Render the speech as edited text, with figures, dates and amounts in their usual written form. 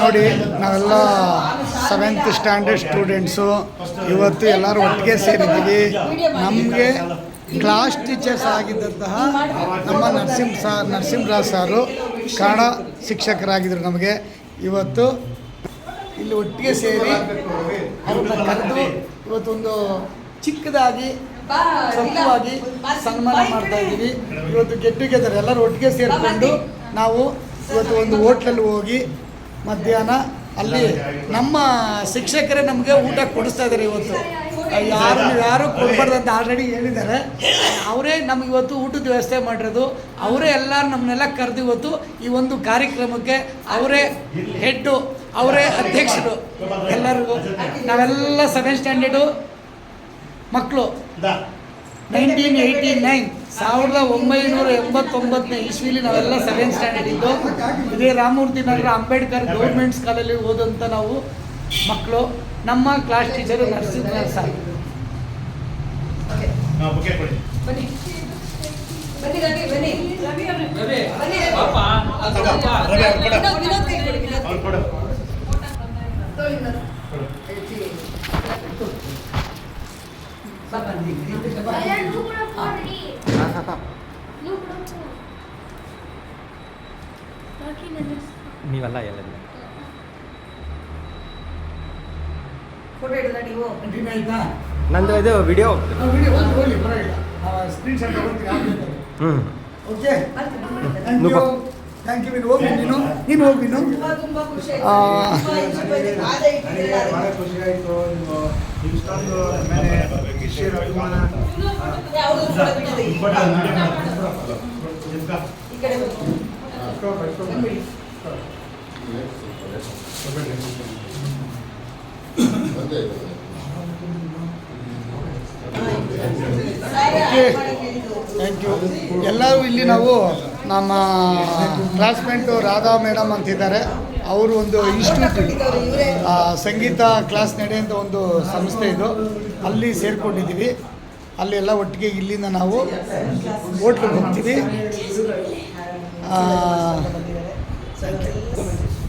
ನೋಡಿ ನಾವೆಲ್ಲ 7th standard students ಇವತ್ತು ಎಲ್ಲರೂ ಒಟ್ಟಿಗೆ ಸೇರಿದ್ದೀವಿ. ನಮಗೆ ಕ್ಲಾಸ್ ಟೀಚರ್ಸ್ ಆಗಿದ್ದಂತಹ ನಮ್ಮ ನರಸಿಂಹರಾಜ್ ಸಾರು ಕನ್ನಡ ಶಿಕ್ಷಕರಾಗಿದ್ದರು. ನಮಗೆ ಇವತ್ತು ಇಲ್ಲಿ ಒಟ್ಟಿಗೆ ಸೇರಿ ಅವ್ರನ್ನ ಕರೆದು ಇವತ್ತೊಂದು ಚಿಕ್ಕದಾಗಿ ಸತ್ವವಾಗಿ ಸನ್ಮಾನ ಮಾಡ್ತಾ ಇದ್ದೀವಿ. ಇವತ್ತು ಗೆಟ್ ಟುಗೆದರ್ ಎಲ್ಲರೂ ಒಟ್ಟಿಗೆ ಸೇರಿಕೊಂಡು ನಾವು ಇವತ್ತು ಒಂದು ಹೋಟ್ಲಲ್ಲಿ ಹೋಗಿ ಮಧ್ಯಾಹ್ನ ಅಲ್ಲಿ ನಮ್ಮ ಶಿಕ್ಷಕರೇ ನಮಗೆ ಊಟ ಕೊಡಿಸ್ತಾ ಇದ್ದಾರೆ. ಇವತ್ತು ಯಾರು ಕೊಡಬಾರ್ದು ಅಂತ ಆಲ್ರೆಡಿ ಹೇಳಿದ್ದಾರೆ. ಅವರೇ ನಮ್ಗೆ ಇವತ್ತು ಊಟದ ವ್ಯವಸ್ಥೆ ಮಾಡಿರೋದು. ಅವರೇ ಎಲ್ಲರೂ ನಮ್ಮನ್ನೆಲ್ಲ ಕರೆದು ಇವತ್ತು ಈ ಒಂದು ಕಾರ್ಯಕ್ರಮಕ್ಕೆ ಅವರೇ ಹೆಡ್ಡು, ಅವರೇ ಅಧ್ಯಕ್ಷರು. ಎಲ್ಲರಿಗೂ ನಾವೆಲ್ಲ 7th ಸ್ಟ್ಯಾಂಡರ್ಡು ಮಕ್ಕಳು 1989 ಇಸ್ವಿಲಿ ನಾವೆಲ್ಲ 7th ಸ್ಟ್ಯಾಂಡರ್ಡ್ ಇದ್ದು ಇದೇ ರಾಮಮೂರ್ತಿ ನಗರ ಅಂಬೇಡ್ಕರ್ ಗೌರ್ಮೆಂಟ್ ಸ್ಕೂಲಲ್ಲಿ ಓದಂಥ ನಾವು ಮಕ್ಕಳು. ನಮ್ಮ ಕ್ಲಾಸ್ ಟೀಚರು ನರಸಿಂಹರಾಜ್ ಸರ್. ನೀವೆಲ್ಲ ಎಲ್ಲ ನಂದು ಇದು ವಿಡಿಯೋ ಓಕೆ, ಥ್ಯಾಂಕ್ ಯು. ಹೋಗಿ ನೀನು ಹೋಗಿ ತುಂಬ ಖುಷಿ ಥ್ಯಾಂಕ್ ಯು. ಎಲ್ಲರೂ ಇಲ್ಲಿ ನಾವು ನಮ್ಮ ಕ್ಲಾಸ್ಮೇಟು ರಾಧಾ ಮೇಡಮ್ ಅಂತಿದ್ದಾರೆ. ಅವರು ಒಂದು ಇನ್ಸ್ಟಿಟ್ಯೂಟ್ ಸಂಗೀತ ಕ್ಲಾಸ್ ನಡೆಯುವಂಥ ಒಂದು ಸಂಸ್ಥೆ ಇದು. ಅಲ್ಲಿ ಸೇರಿಕೊಂಡಿದ್ದೀವಿ. ಅಲ್ಲಿ ಎಲ್ಲ ಒಟ್ಟಿಗೆ ಇಲ್ಲಿಂದ ನಾವು ಹೋಟ್ಲಿಗೆ ಹೋಗ್ತೀವಿ.